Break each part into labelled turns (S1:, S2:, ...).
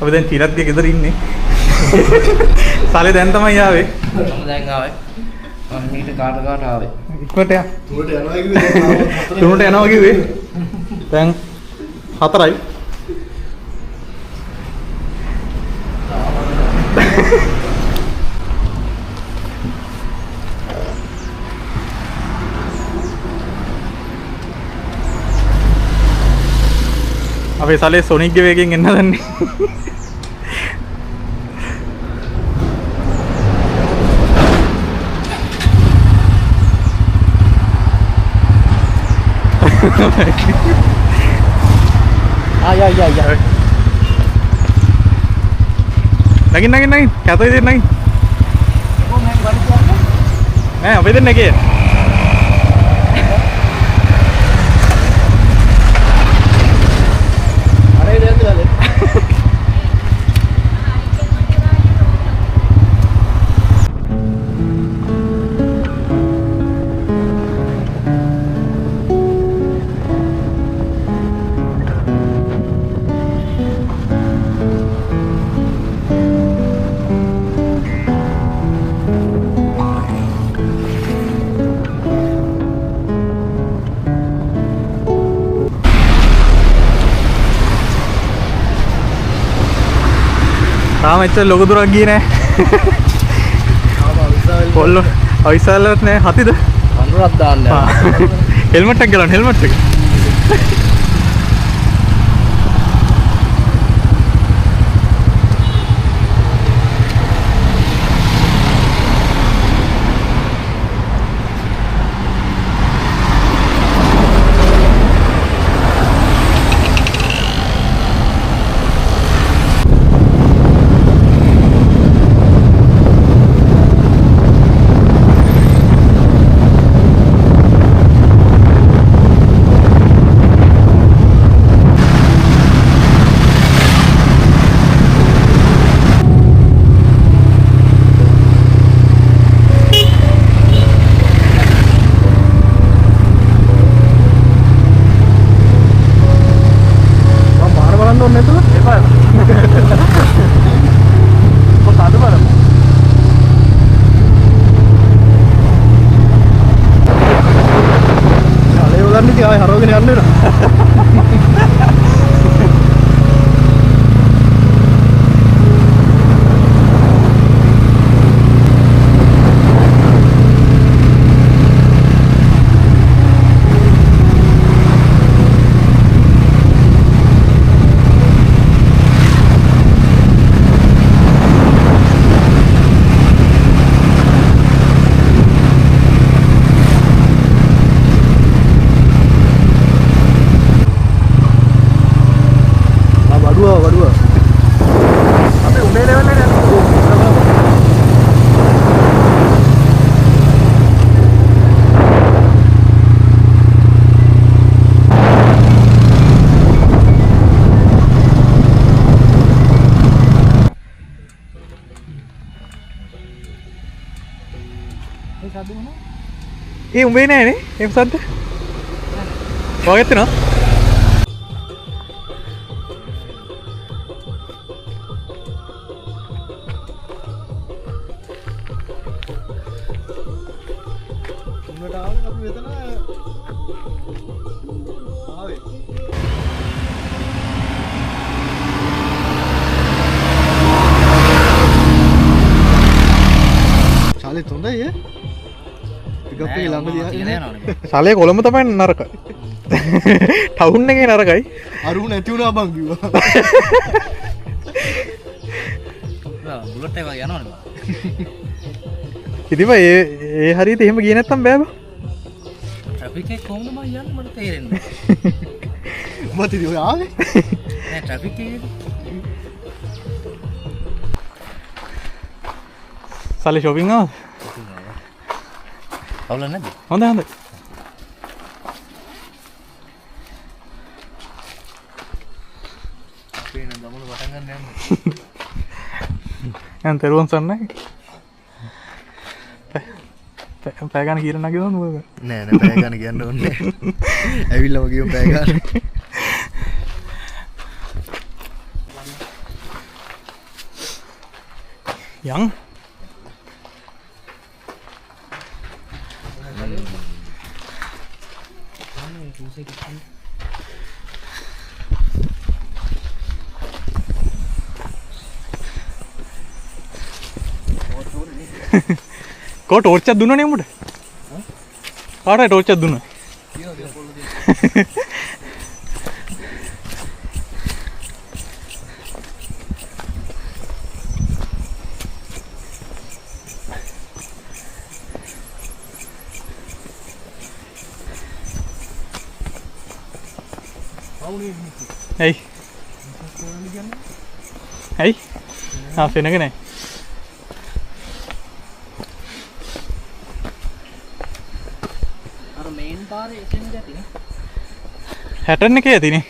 S1: අපි දැන් චීනත්ගේ ගෙදර ඉන්නේ. සාලේ දැන් තමයි ආවේ.
S2: මම දැන් ආවේ. මම මීට කාට ආවේ.
S1: ඉක්මනට යා. තුනට යනවා කිව්වේ. දැන් 4යි. අපේ සාලේ සොනික්ගේ වේගෙන් එන්න දන්නේ.
S2: ආ
S1: නගින් කැත විදිහට නගින්. නෑ අපි දෙන්න ගියේ. තාම එච්චර ලොකු දුරක් ගියේ නෑ. පොල්ලෝ අවිසාලවත් නෑ. හතිද?
S2: අනුරක් දාන්න යනවා.
S1: හෙල්මට් එක ගලවන්න හෙල්මට් එක. හරවගෙන යන්න වෙනවා. ඒ උඹේ නෑනේ ඒ සද්ද. ඔය ඇත්තන? උඹට ආවද අපි මෙතන ආවේ. ශාලේ හොඳයි ඈ. සාලේ කොළඹ තමයි නරකයි. ටවුන් එකේ නරකයි. අරු නැති වුණා බං කිව්වා.
S2: බුලට් එක යනවනේ.
S1: ඉතින් ඒ හරියට එහෙම ගියේ නැත්තම් බෑ බං.
S2: ට්‍රැෆික් එක කොහොමද මම යන්නේ මට තේරෙන්නේ නැහැ.
S1: මොකද ඉතින් ඔය ආවේ?
S2: නෑ ට්‍රැෆික් එකේ.
S1: සාලේ shopping ආවද?
S2: අවුල නැද්ද?
S1: හොඳයි හොඳයි.
S2: අපේ නම් ගමන පටන් ගන්න යන්නේ.
S1: යන් තෙරුවන් සරණයි. පැය ගන්න කියලා නගිනවද මොකද?
S2: නෑ නෑ පැය ගන්න කියන්න ඕනේ නෑ. ඇවිල්ලාම කියමු පැය ගන්න.
S1: යන් කෝ ටෝර්ච් එකක් දුන්නනේ උඹට කාටද ටෝර්ච් එකක් දුන්නා Hey. Hey. Sini kan?
S2: අර මේන් පාරේ එතන ගැති නේ.
S1: හැටන් එකේ ඇතිනේ.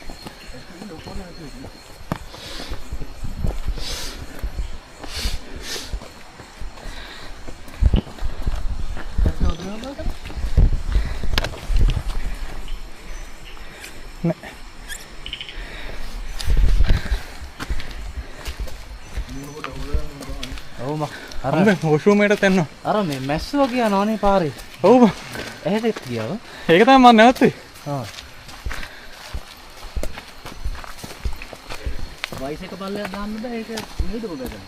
S2: අර
S1: වොෂුම් එකට තැන්න.
S2: අර මේ මැස්සෝ කියනවනේ පාරේ.
S1: ඔව් බං.
S2: එහෙට ගියව.
S1: ඒක තමයි මම නැවතුනේ.
S2: ආ. වයිස් එක පල්ලයක් දාන්න බෑ ඒක නේද ඔබ ගන්න.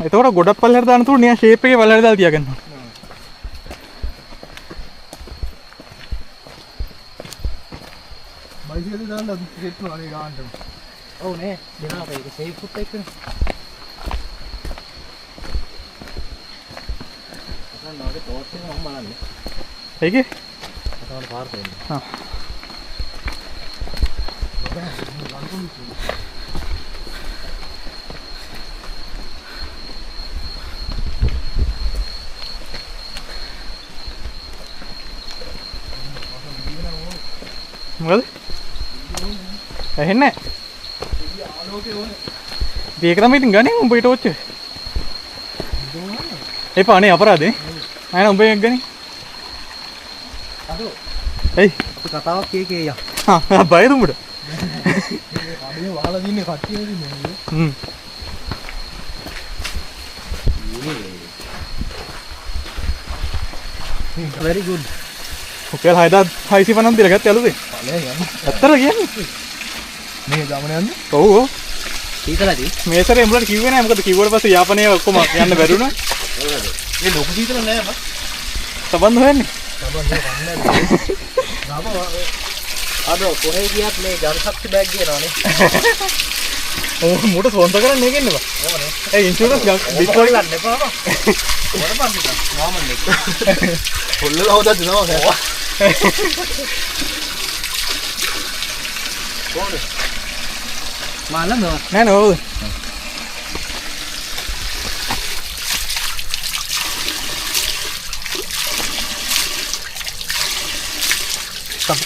S1: එතකොට ගොඩක් පල්ලයට දාන්න තුරු නිකන් ෂේප් එකේ පල්ලයට දාලා තියාගන්න ඕන.
S3: බයිසිකල් දාන්න අපි සෙට් කරනවා නේ ගාන්නට.
S2: ඔව් නේ. දෙනවා ඒක සේෆ් ෆුට් එකනේ. අතන නෝගේ ටෝච් එක මම බලන්නේ.
S1: ඒකේ?
S2: අතන පාර දෙන්න.
S1: හා. මොකද? ඇහෙන්නේ නැහැ.
S3: ආලෝකේ ඕනේ.
S1: ඒක තමයි ඉතින් ගන්නේ උඹ ඊට ඔච්ච. එපා නේ අපරාධේ. අයන උඹ එක ගන්නේ.
S2: අදෝ.
S1: එයි.
S2: කතාවක් කීකේ යා.
S1: හා බයද උඹට?
S3: අඩේ වහලා දින්නේ කට්ටිය දින්නේ.
S2: very good.
S1: ඔකල් 6650 දීලා ගත්තේ අලුතෙන්.
S3: ඵලය යන්න.
S1: ඇත්තට කියන්නේ.
S3: මේ ගමන යන්නේ.
S1: ඔව් ඔව්.
S2: සීතලදී.
S1: මේ සැරේ උඹලට කිව්වේ නෑ මොකද කිව්වට පස්සේ යාපනයේ ඔක්කොම යන්න බැරි වුණා.
S3: මේ ලොකු සීතල නෑ බා.
S1: සබන්ද හොයන්නේ.
S2: අදෝ කොහේ ගියත් මේ ජනශක්ති බෑග් ගේනවනේ.
S1: ඔව් මුට ස්පොන්සර් කරන්න මේක ඉන්නවා.
S2: ඕනේ.
S1: ඒ ඉන්ෂුරන්ස්
S2: බිට්කොයින් ගන්න එපා බා. මොන පන්තිද? නෝමල් එක.
S3: කොල්ලලා හොදා දෙනවා නෑ.
S2: කොහොමද? මාළම
S1: නෑ නෝ.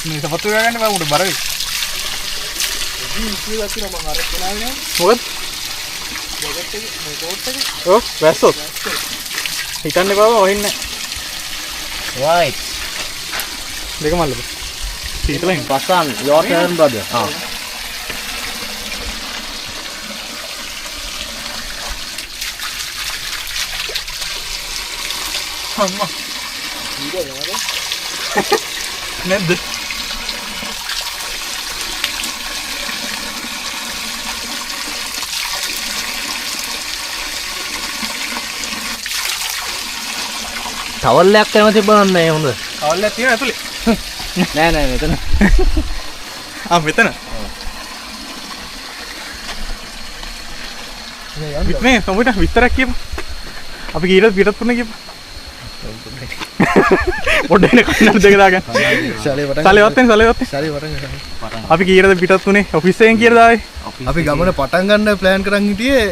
S1: මේ සපත්තු ගන්න බෑ උඩ බර වෙයි.
S3: ඉතින් කියලා මම අර කෙනාවේ නෑ.
S1: මොකද?
S3: ජැකට් එක මේ කෝට් එක.
S1: ඔව් වැස්සොත්. හිතන්නේ බාව වහින්නේ නෑ.
S2: right.
S1: දෙක මල්ලද. සීතලෙන්.
S2: Pasan, your turn brother. Ah.
S1: අම්මා. නැද්ද?
S2: තවල්ලයක් කැමති බලන්න හොඳ.
S1: අවල්ලක් තියෙන ඇතුලේ.
S2: නෑ නෑ මෙතන.
S1: මෙතන. මේ සමුට විස්තරයක් කියපන්. අපි කීරද පිටත් පුරන කියපන්. පොඩ්ඩක් නේ කන්නර දෙක දාගන්න.
S3: ශාලේ වටන්.
S1: ශාලේ වටන්. අපි කීරද පිටත් උනේ ඔෆිස් එකෙන් කීරද ආවේ?
S3: අපි ගමන පටන් ගන්න ප්ලෑන් කරන් හිටියේ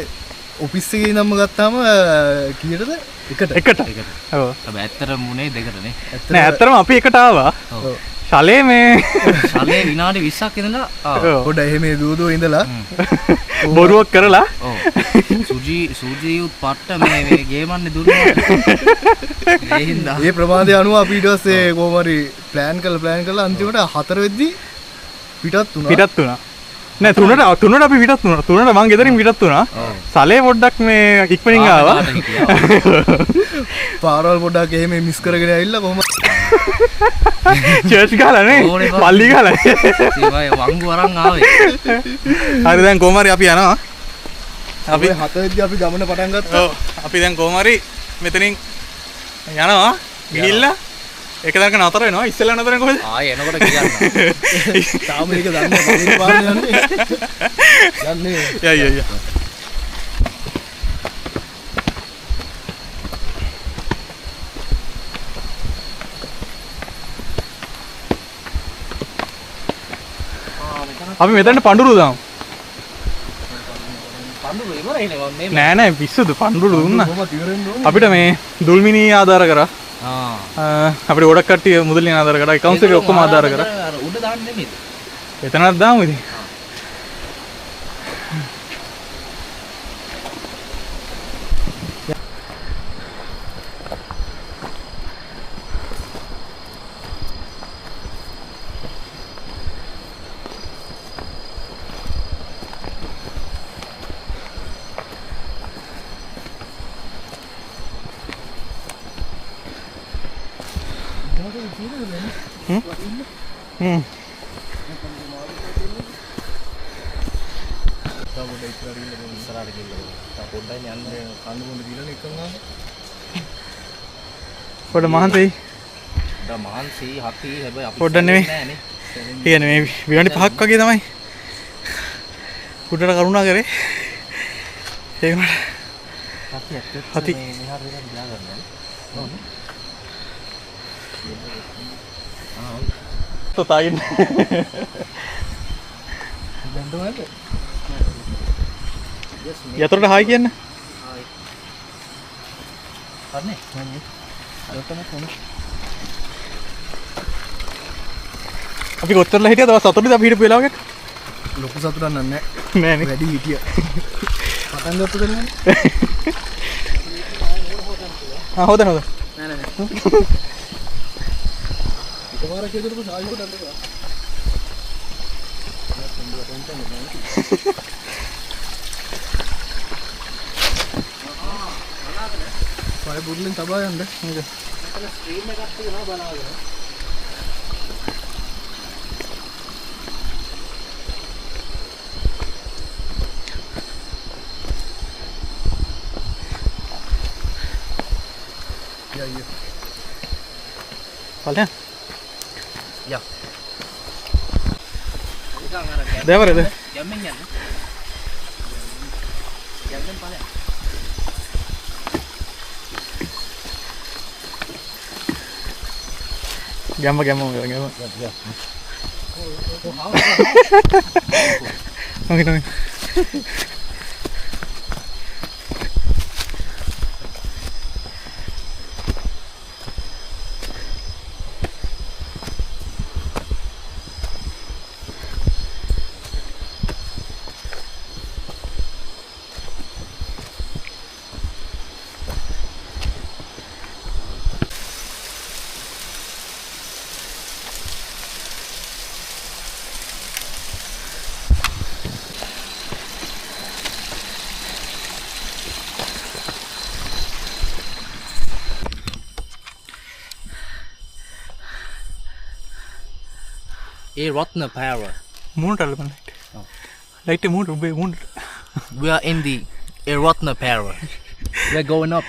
S3: ඔෆිස් එකේ ඉඳන්ම ගත්තාම කීයටද? එකට.
S1: ඔව්.
S2: හැබැයි ඇත්තටම මුනේ දෙකටනේ.
S1: නෑ ඇත්තටම අපි එකට ආවා.
S2: ඔව්.
S1: ශාලේ මේ
S2: ශාලේ විනාඩි 20ක් ඉඳලා ආවා.
S3: පොඩ එහෙම දුවදුව ඉඳලා
S1: බොරුවක් කරලා
S2: ඔව්. සූජි උත් පට්ට මේ ගේමන්නේ දුන්නා. ඒ හින්දා
S3: ඒ ප්‍රමාදය අනුව අපි ඊට පස්සේ කොහොම හරි ප්ලෑන් කරලා අන්තිමට 4 වෙද්දි පිටත් වුණා.
S1: නෑ තුනට අපි විටත් වුණා. තුනට මං ගෙදරින් විටත් වුණා. සලේ පොඩ්ඩක් මේ ඉක්මනින් ආවා.
S3: පාරවල් පොඩ්ඩක් එහෙම මිස් කරගෙන ඇවිල්ලා කොහොමද
S1: චර්ච් ගාලා නේ. පල්ලි ගාලා.
S2: ඉතින් වංගු අරන් ආවේ.
S1: හරි දැන් කොහොම හරි අපි යනවා.
S3: අපි 7 වෙනිදා අපි ගමන පටන් ගත්තා.
S1: ඔව් අපි දැන් කොහොම හරි මෙතනින් යනවා. ගිහිල්ලා ඒක දැන් නතර වෙනවා. ඉස්සෙල්ලා නතර වෙන්නේ කොහෙද?
S2: ආයේ එනකොට කියන්න.
S3: තාම මේක දන්නේ නැහැ. පාරේ යන්නේ.
S1: යා. අපි මෙතනට පඳුරු දාමු.
S2: පඳුරු ඉවරයිනේ මේ.
S1: නෑ පිස්සුද පඳුරු දුන්නා. අපිට මේ දුල්මිනී ආධාර කරා. අපිට ගොඩක් කට්ටිය මුදලින් ආධාර කරා. accounts එකේ ඔක්කොම ආධාර කරා.
S2: උඩ දාන්න නෙමෙයිද?
S1: එතනක් දාමු ඉතින්. පොඩ මහන්සි
S2: මහන්සි හති හැබැයි අපි
S1: පොඩ්ඩක් නෙමෙයි. කියන්නේ මේ විනාඩි 5ක් වගේ තමයි උඩට කරුණා කරේ. ඒක නට හති තෝතායින් යතරට හායි කියන්න. අපි කොච්චරලා හිටියද? දවස් 4ද අපි හිටපු වෙලාවකට
S3: ලොකු සතුටක් නෑ.
S1: නෑනේ.
S3: වැඩි හිටිය. පටන් ගත්තද නේද?
S1: හොදන.
S3: නෑ. එකපාරක් කියදරපු සායිකට අඬනවා. පය බුඩලින් තබා යන්න නේද? මෙතන ස්ක්‍රීන් එකක් තියෙනවා බලාගෙන. යා.
S1: බලන්න.
S2: යා.
S1: දෙවරද?
S2: යම්ෙන් යන්න. යම්ෙන් බලන්න.
S1: ගැම්ම okay.
S2: A Ratna Power.
S1: Moon light. Light moon.
S2: We are in the A Ratna Power. We're going up.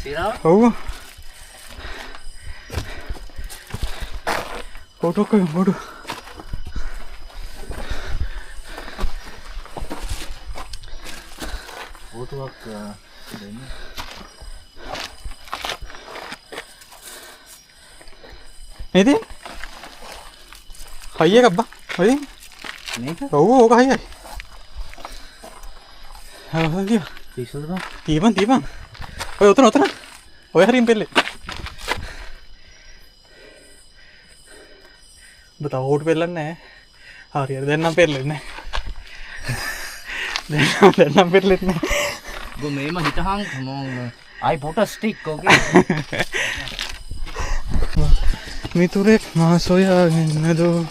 S2: See that?
S1: Oh. Photo. Ini haya kabba haya oh haya tiban oh otra oh harim pelle बताओ ओट पेलन ने हार यार देना पेल लेने देना पेल लेने
S2: go me ma hitahan I put a stick, okay?
S1: මිතුරෙක් මා සොයාගෙනදෝ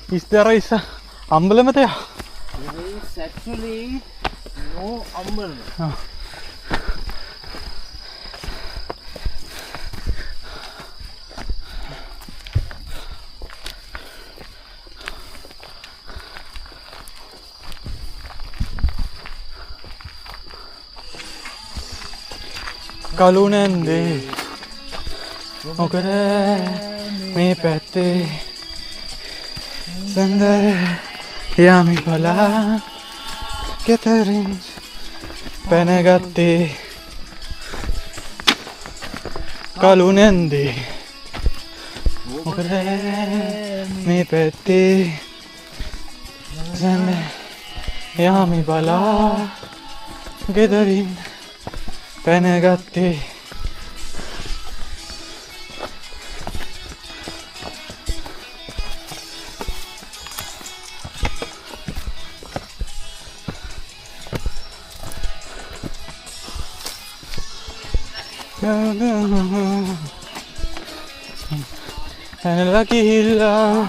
S1: Is there is a emblem there?
S2: There is actually no umbrella.
S1: කලු නැන්දේ මොකද මේ පැත්තේ සඳර යමි බලා කෙතරින් පැනගත්තේ කලු නැන්දේ මොකද මේ පැත්තේ සඳර යමි බලා ගෙදරින් පැනගත්තේ ඇනලා ගිහිල්ලා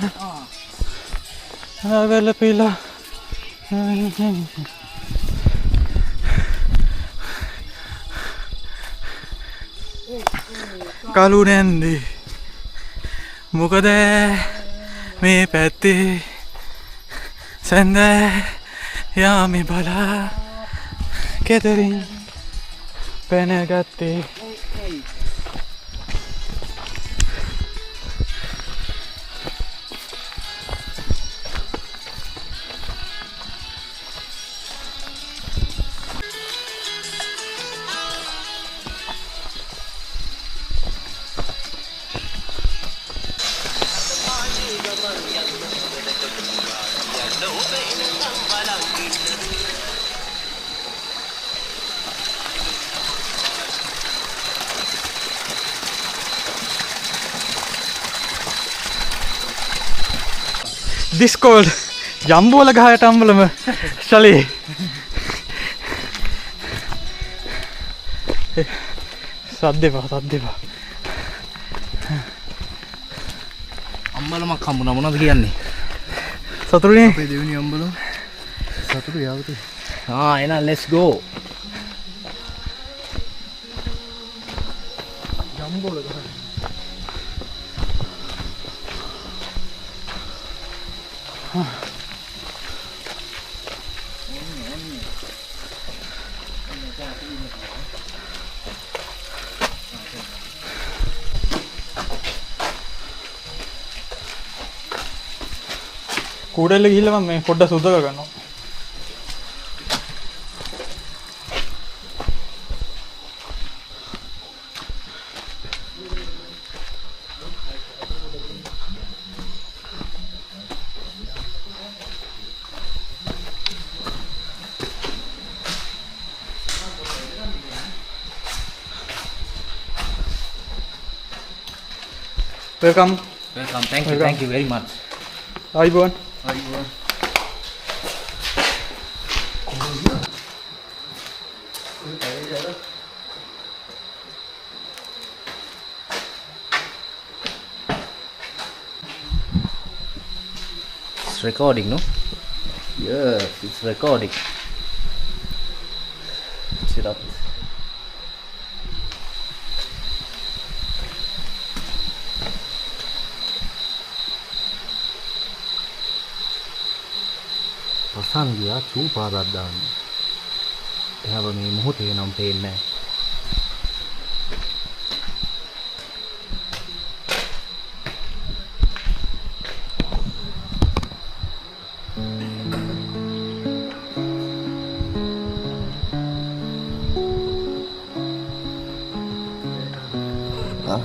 S1: වැළපිලා කලු නැන්දේ මොකද මේ පැත්තේ සැඳ යාමි බලා කෙතරින් පැනගත්තේ This called ජම්බෝල ගහයට අම්බලම ශලී සද්දෙපා
S2: අම්බලමක් හම්බුණා මොනවද කියන්නේ?
S1: සතුටුනේ
S3: අපේ දෙවෙනි අම්බලම සතුටු යාවතේ
S2: එහෙනම් let's go.
S3: ජම්බෝල ගහ
S1: කූඩල්ල ගිහිල්ලා මම මේ පොඩ්ඩක් සුද්ධ කරගන්නවා. Welcome.
S2: Thank you very much.
S1: ආයිබෝන්.
S2: It's recording, no? Yes, it's recording. Sit up. Pasan ගියා චූ පාරක් දාන්න. එහව මේ මොහොතේ නම් පේන්නේ නැහැ.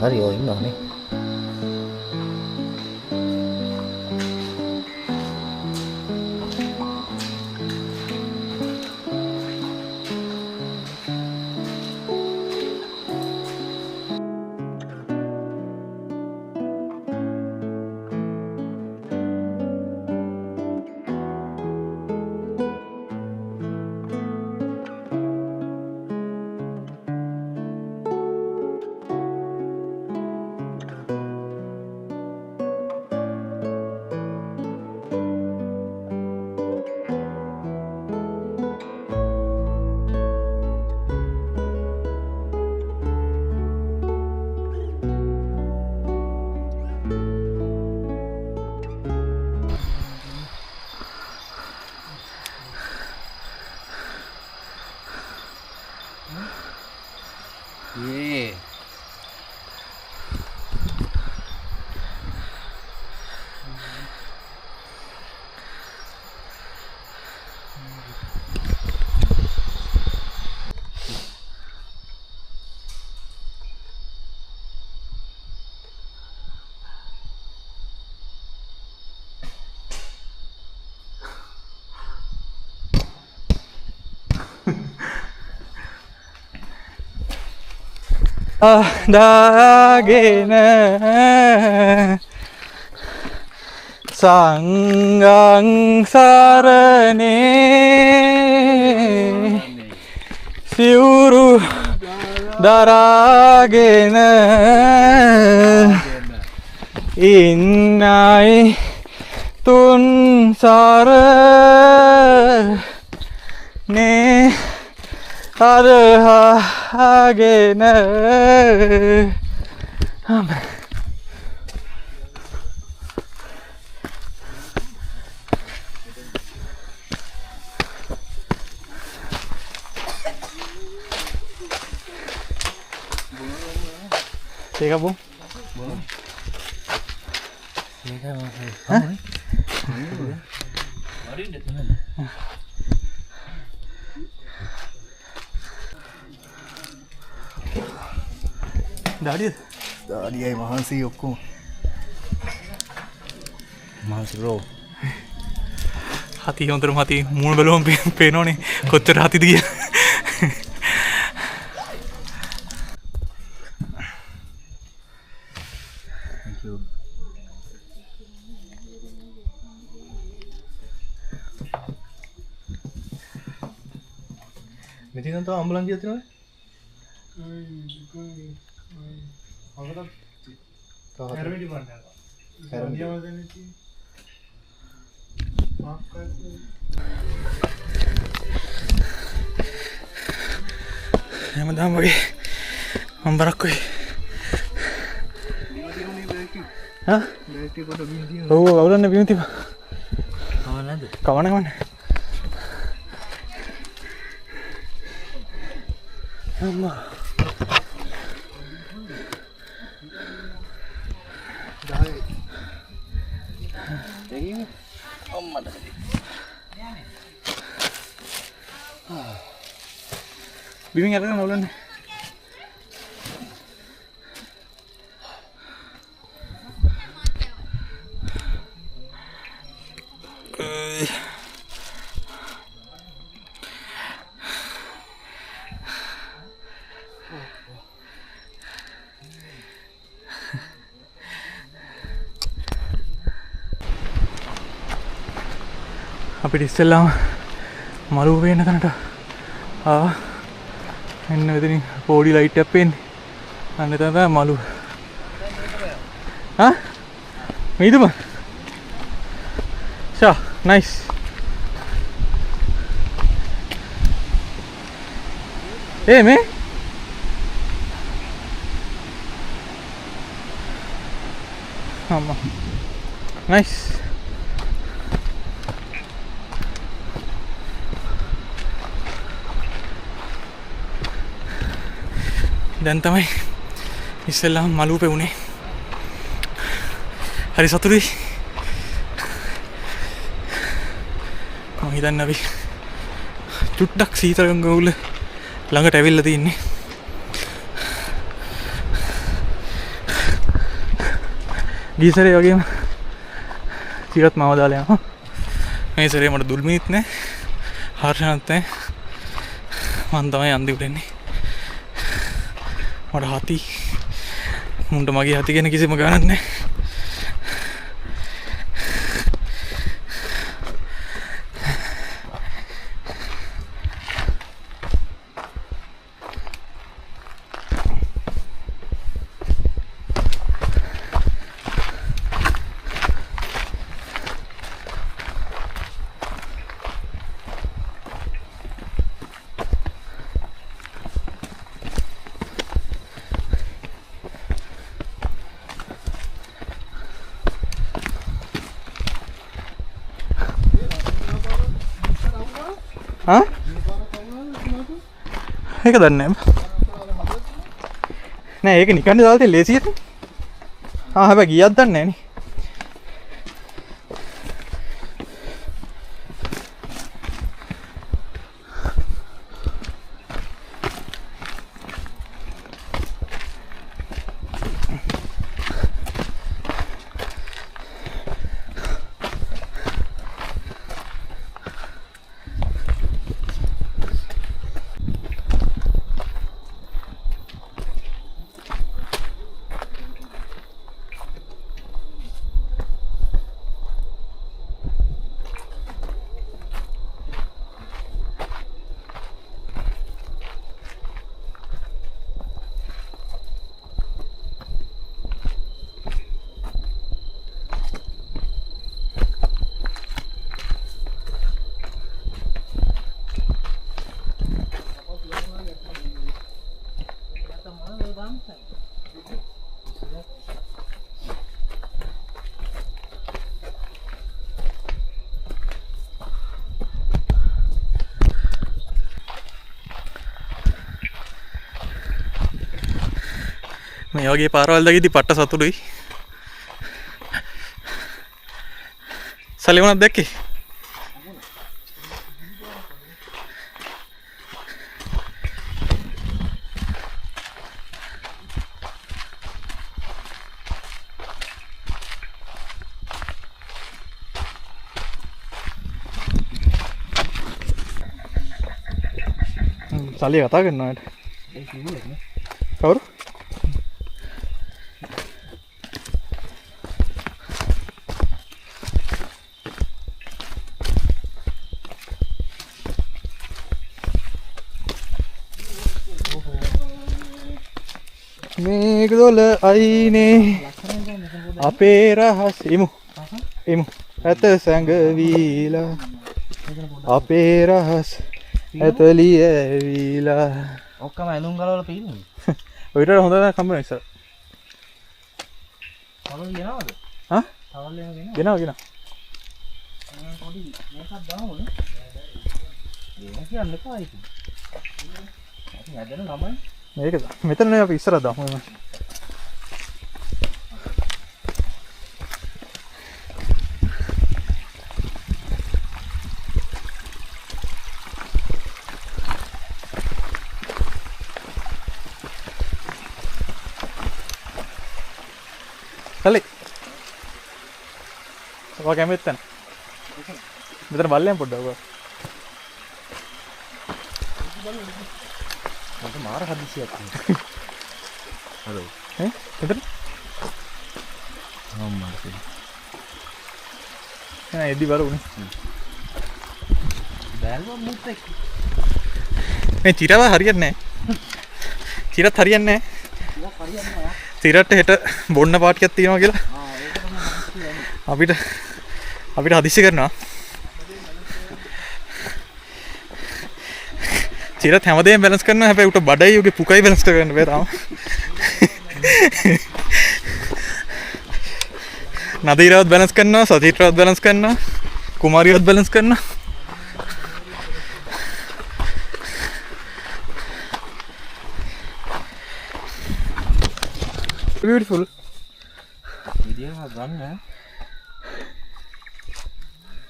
S2: හරි ඔය ඉන්නවනේ. ඒ
S1: දාගෙන සංගං සරණේ සිවුරු දරාගෙන ඉන්නයි තුන් සරණේ අදහාගෙන Tiga bung.
S3: දාඩියයි මහන්සී ඔක්කොම
S2: මහන්සි බ්‍රෝ
S1: හති හොඳටම හති මූණ බැලුවම පේනෝනේ කොච්චර හතිද කියලා.
S3: මෙතින් තව අම්බුලන්සියක් තියෙනවද?
S1: හැමදාම වගේ අම්බරක් වෙයි. හා? ඔව් අවුලන්නේ බිම තිබා.
S2: කවන්නද?
S1: කවන්න. අම්මා. බිමින් අරගෙන අවුලන්නේ. අපිට ඉස්සෙල්ලාම මළුව පේන තැනට එන්න මෙතනින් පොඩි ලයිට් එකක් පේන්නේ. අන්න එතන තමයි මළුව. හා? මේදුම? ෂා, නයිස්. මේ? අම්මා. නයිස්. දැන් තමයි ඉස්සෙල්ලාම මළුව පෙවුනේ. හරි සතුටුයි. මම හිතන්නේ අපි චුට්ටක් සීතල ගඟ ළඟට ඇවිල්ලා තින්නේ. ගියසරේ වගේම ටිකක් මාව දාලා යනවා. මේ සැරේ මට දුල්මිනිත් නැහැ. හර්ෂණත් නැහැ. මම තමයි අන්තිමට එන්නේ. මට හති මුන්ට මගේ හති ගැන කිසිම ගානක් නැහැ. ඒක දන්නේ නෑ ඒක නිකන් දාලා තියෙන ලේසියට හැබැයි ගියක් දන්නේ නෑනේ මේ වගේ පාරවල් දකිද්දි පට්ට සතුටුයි. සලියුණක් දැක්කේ? සලිය කතා කරනවාට. කවුරු? මේක දොල අයිනේ අපේ රහස් ඉමු ඇත සැඟවීලා අපේ රහස් ඇතලිය ඇවිලා
S2: ඔක්කොම ඇඳුම් ගලවලා පීන්නේ.
S1: ඔයිට හොඳ නැහැ කම්බන ඉස්සර.
S2: තවල් ගෙනවද?
S1: හා?
S2: තවල් ගෙනව.
S1: ගෙනව.
S2: පොඩි මේකක් දාමුනේ. ඒක කියන්න එපා ඒක. අපි හැදෙන ළමයි.
S1: මේකද? මෙතන නේ අපි ඉස්සරහ දාමු මම. Kali. Apa kemitten? Betul balik yang podo gua.
S2: Itu marah habis siap. Halo.
S1: Betul?
S2: Masih.
S1: Nah, ini baru nih.
S2: Belwa mutek.
S1: Cira lah harian nih. Cira harian nih. තිරට හෙට බොන්න පාටියක් තියෙනවා කියලා අපිට හදිස්සි කරනවා තිරත් හැමදේම බැලන්ස් කරනවා හැබැයි උට බඩයි උගේ පුකයි බැලන්ස් කරගන්න බෑ තාම නදීරවත් බැලන්ස් කරනවා සතීටවත් බැලන්ස් කරනවා කුමාරියවත් බැලන්ස් කරනවා beautiful
S2: video has done hai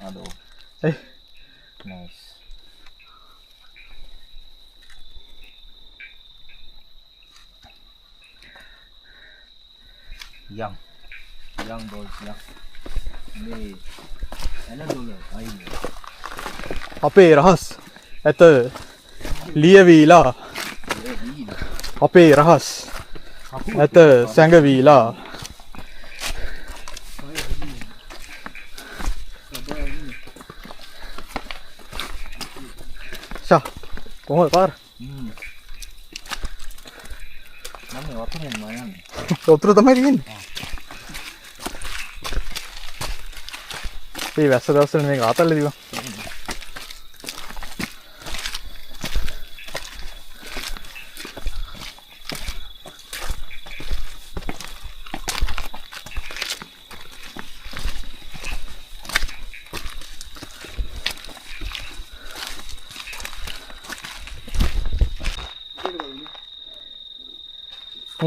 S2: ado
S1: hey
S2: nice young boys young me ana dole ai
S1: අපේ රහස් ඇත ලියවිලා අපේ රහස් ඇත සැඟවීලා ෂා කොහොමද පාර
S2: මම වතුරෙන් යන්නේ
S1: වතුර තමයි තියෙන්නේ මේ වැස්ස දවස්වල මේක ආතල්ලේ දිවා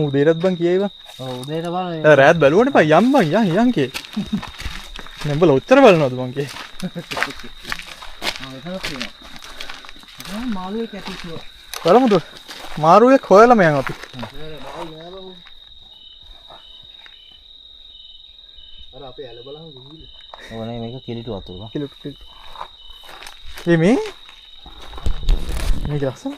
S1: උදේටත් බං කියයි බං.
S2: ඔව් උදේට බලන්න.
S1: රෑත් බැලුවනේ බං යම් බං යන් කේ. නෙඹල ඔච්චර බලනවද බං කේ?
S2: එතනක් තියෙනවා. දැන් මාළුවේ කැටිසුව.
S1: බලමුද? මාරුවෙක් හොයලම යන් අපි.
S3: අර අපේ ඇල බලහම ගිහිල්ලා.
S2: ඕනේ මේක කිලිටු වතුර.
S1: කිලුට්. මේ ලස්සන.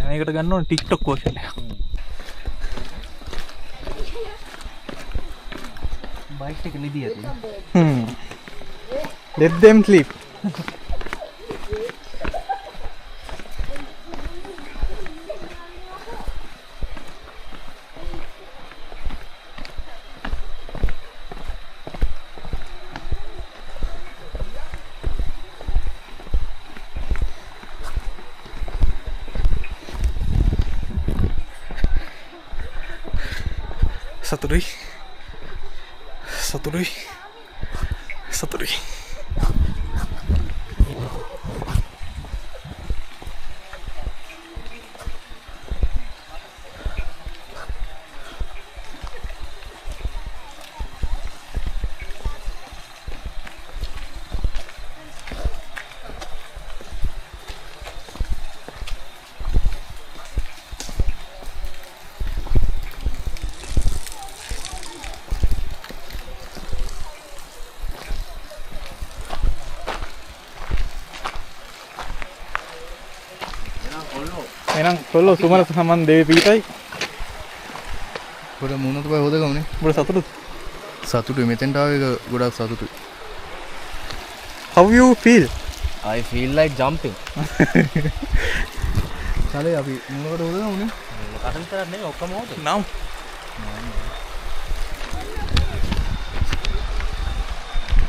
S1: මේකට ගන්න ඕනේ TikTok version එක.
S2: බයික් එක ලිදී ඇති.
S1: Let them sleep. සතුටුයි සතුටුයි සතුටුයි. එහෙනම් කොල්ලෝ සුමන සමන් දෙවි පීටයි.
S3: පොඩ මුණත බය හොද ගමනේ.
S1: උඹට සතුටුද?
S3: සතුටුයි මෙතෙන්ට ආව එක ගොඩක් සතුටුයි.
S1: How you feel?
S2: I feel like jumping.
S3: සලේ අපි මුණකට හොද ගමනේ.
S2: කටන් කරන්නේ නෙමෙයි ඔක්කොම හොද.
S1: නම්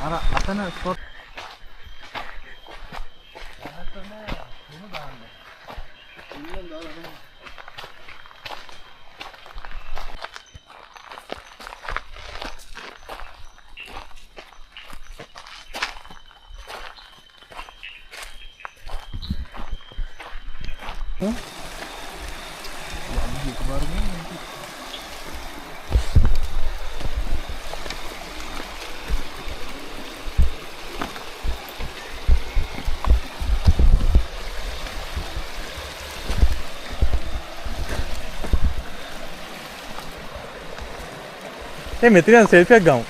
S3: අර අතන ස්පොට්
S1: මෙතන සෙල්ෆි එකක් ගමු.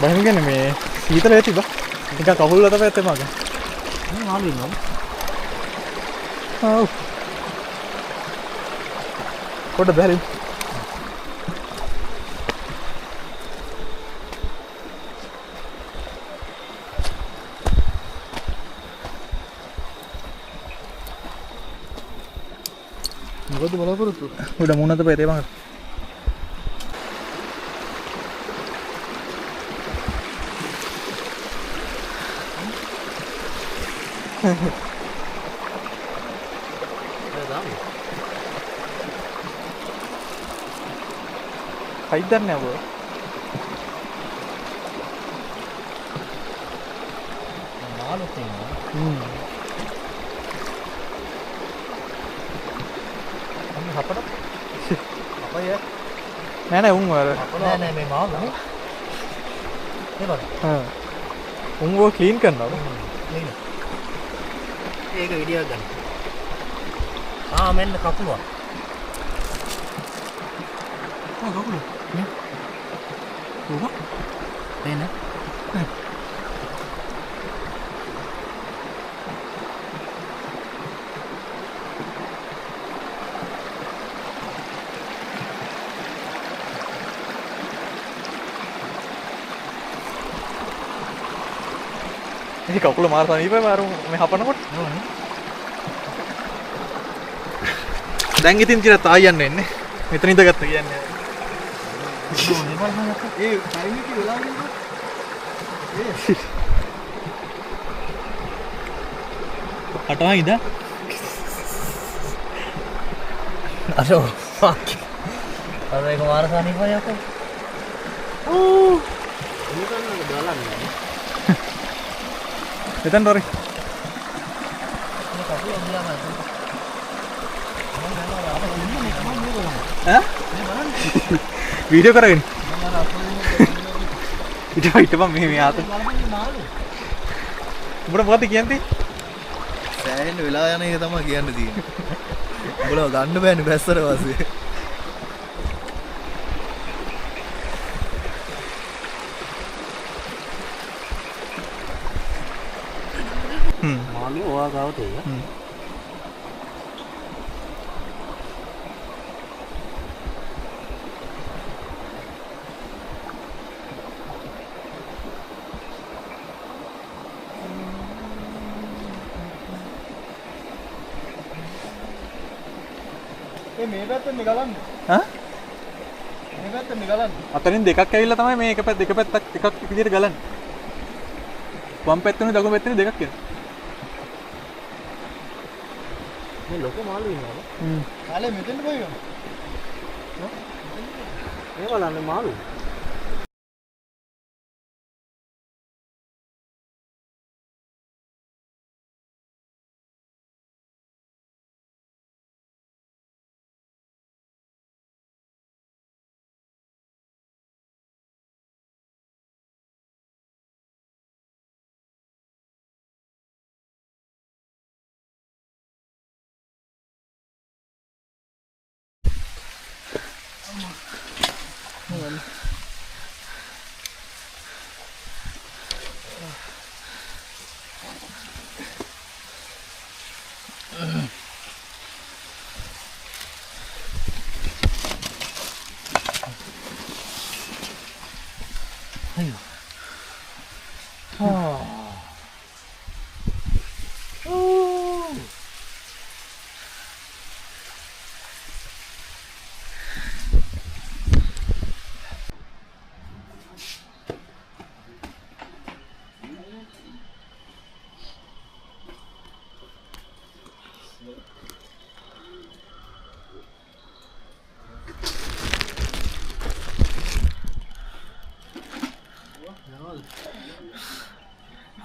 S1: බහින් කියන්නේ මේ සීතල ඇති බා. නිකන් කකුල් වලට පැත්තේ මග.
S2: මේ මාළු ඉන්නවා.
S1: ඔව්. පොඩ බැරි.
S3: මොකද බලාපොරොත්තු?
S1: උඩ මුණත පැත්තේ මග. හයිදන්නේ නැහැ බෝ.
S2: මාළු තියෙනවා.
S1: අන්න හපඩ. අපය. නෑ උන් වල.
S2: නෑ මේ මාළු නේ. ඒ බලන්න.
S1: උන් वो ක්ලීන් කරනවා.
S2: නේ. ඒක වීඩියෝ ගන්න. මෙන්න කකුල. කකුල. නේ. පේන
S1: ඒ කකුල මාර සනීපයි මාරු මේ හපනකොට. දැන් ඉතින් චිරත් ආයි යන්න එන්නේ. මෙතන ඉඳගත්ත කියන්නේ.
S3: ඒ ටයිම් එක වෙලා ගියා.
S1: අටවා ඉඳ.
S2: අර ෆක් අර එක මාර සනීපයි යකෝ
S1: එතන ඩොරි. වීඩියෝ කරගෙන හිටපන් මේ ආත. උඹට මොකද කියන්නේ?
S3: සෑහෙන වෙලා යන එක තමයි කියන්න තියෙන්නේ. උඹලව ගන්න බෑනේ බැස්සර වාසේ.
S2: මාළු ඔයා ගාව තියෙන්නේ
S3: මේ පැත්තෙන් ගලන්න.
S1: හා?
S3: මේ පැත්තෙන් ගලන්න.
S1: අතරින් දෙකක් ඇවිල්ලා තමයි මේ එක පැත්ත දෙක පැත්තක් එකක් විදිහට ගලන්නේ. වම් පැත්තෙන් දකුණු පැත්තෙන් දෙකක් එනවා.
S2: මේ ලොකු මාළු ඉන්නවද?
S3: කාලේ මෙතෙන්ට බයිනවා.
S2: මේ බලන්න මාළු.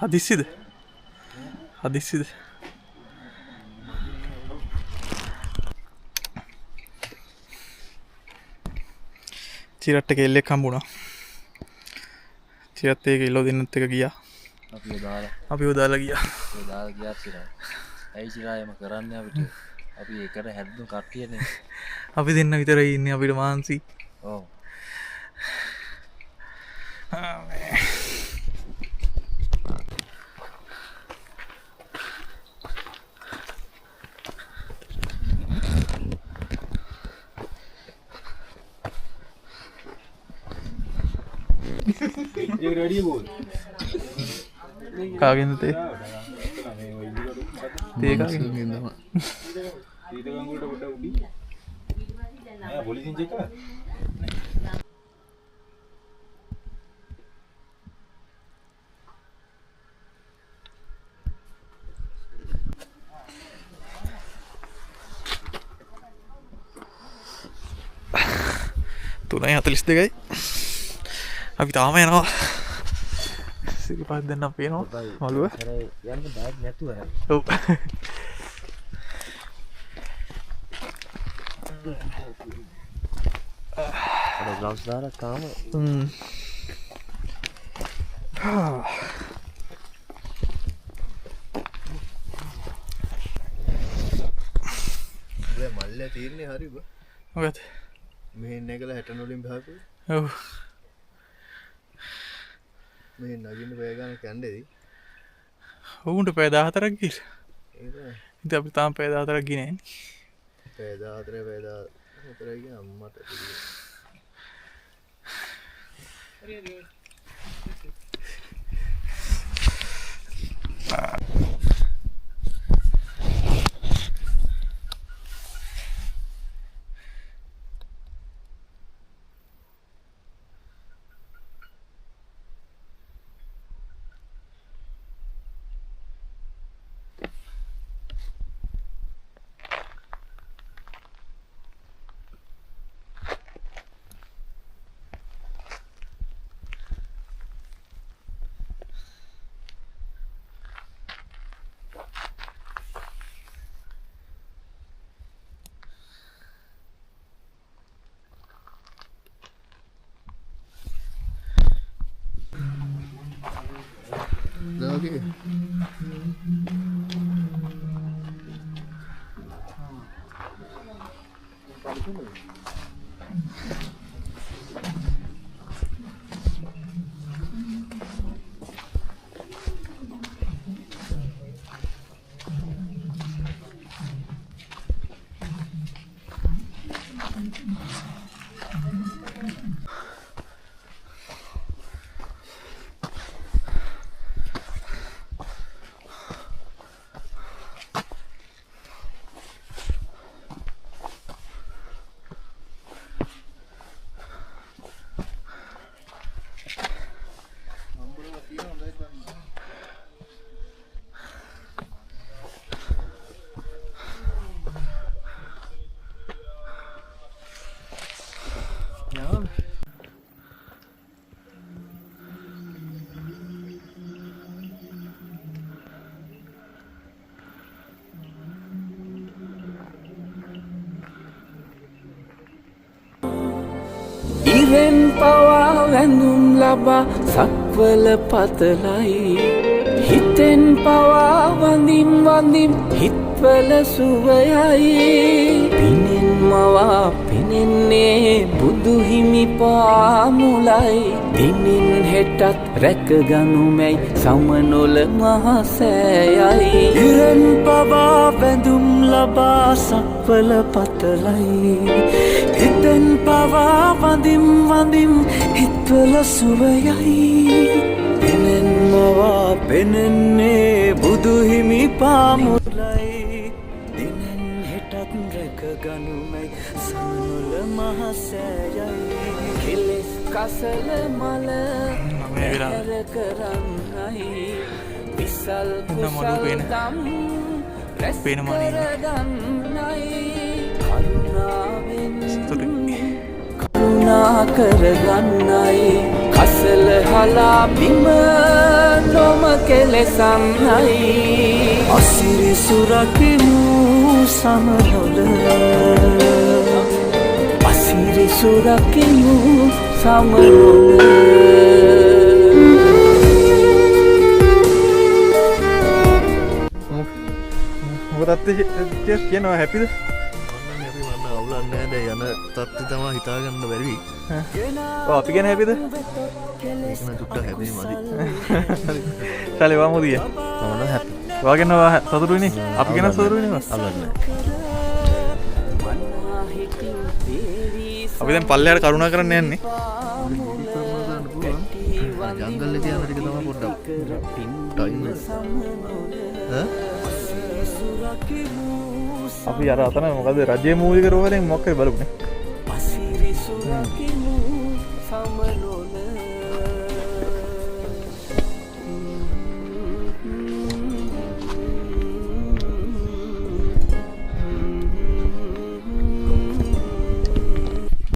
S1: හදිස්සිද? හදිස්සිද? චිරට් එක එල්ලෙක් හම්බුණා. චිරත් ඒක එල්ලෝ දෙන්නත් එක ගියා. අපි උදාලා ගියා.
S2: ඇයි චිරායම කරන්නේ අපිට? අපි ඒකට හැදුණු කට්ටියනේ.
S1: අපි දෙන්න විතරයි ඉන්නේ අපිට මාන්සි.
S2: ඔව්.
S1: කාගෙන්ද තේ? තේ කාගෙන්ද? තුනයි 42යි. අපි තාම යනවා. සිරිපත් දෙන්නම් පේනවා මළුව.
S2: යන්න බෑග් නැතුව.
S1: ඔව්.
S2: අර ග්ලව්ස් දාලා තාම
S3: මල්ලේ තියෙන්නේ හරි බ.
S1: මොකද?
S3: මෙහෙන් එකලා 60 වලින් බහපු.
S1: ඔව්.
S3: මේ නගින්න පෑගන කැන්ඩෙදී
S1: ඔවුන්ට පැය 14ක් ගිහලා.
S3: ඒ
S1: ඉතින් අපි තාම පැය 14ක් ගියේ නැහැ.
S3: පෑදාතරගේ අම්මට දාගේ
S4: ඉරෙන් පවා වැඳුම් ලබා සක්වල පතලයි හිතෙන් පවා වඳින් වඳින් හිත්වල සුවයයි පිනෙන් මවා පෙනෙන්නේ බුදුහිමි පාමුලයි දිනින් හෙටත් රැකගනුමැයි සමනොල මහසෑයයි ඉරෙන් පවා වැඳුම් ලබා සක්වල පතලයි හිතෙන් පවා වඳින් වඳින් හිත්වල සුවයයි පිනෙන් මවා පෙනෙන්නේ බුදුහිමි පාමුලයි දිනෙන් හෙටත් රැකගනුමැයි සමනොල මහසෑයයි කෙලෙස් කසල මල හැර කරන්නයි විසල් කුසල් දම් රැස් කරගන්නයි කරුණා කරගන්නයි කසල හලා බිම නොම කෙලෙසන්නයි අසිරි සුරකිමු සමනොල අසිරි සුරකිමු සමනොල
S1: මොකදත් කියනවා හැපිද?
S3: අවුලන්න ඇද යන තත්ති තමා හිතාගන්න බැරිවි
S1: අපි ගැන හැපිද?
S3: චුට්ට හැබි මදි
S1: ශලවා මුදිය
S3: මන හැ
S1: වාගෙනවා සතුරුනි අපි ගැන සතුරුනි
S3: අලන්න
S1: අපි දැන් පල්ලෙහාට කරුණා කරන්න යන්නේ
S3: ජංගල්ලේ තියන ටික තමයි පොඩ්ඩක් ටයිම්
S1: අපි අර අතන මොකද රජයේ මූලික රෝහලෙන් මොකක්ද බලුනේ
S4: අසිරි සුරකිමු සමනොල